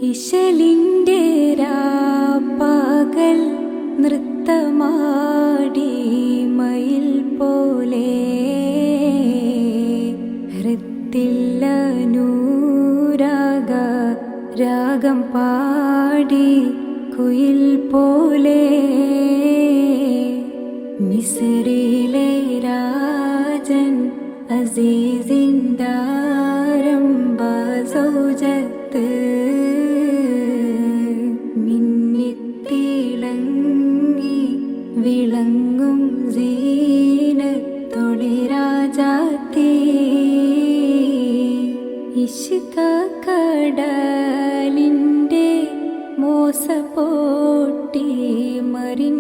ഇശലിൻ്റെ രാപ്പകൽ നൃത്തമാടി മയിൽ പോലെ ഹൃത്തില്ല നൂരാഗ രാഗം പാടി കുയിൽ പോലെ മിസ്രിലെ രാജൻ അസീസിന്ദാരംബ സൗജത്ത് മിന്നിത്തിളങ്ങി വിളങ്ങും സീനത്തൊളി രാജാത്തി ഇഷ്ക കടലിൻ്റെ മോസപോട്ടി മറിൻ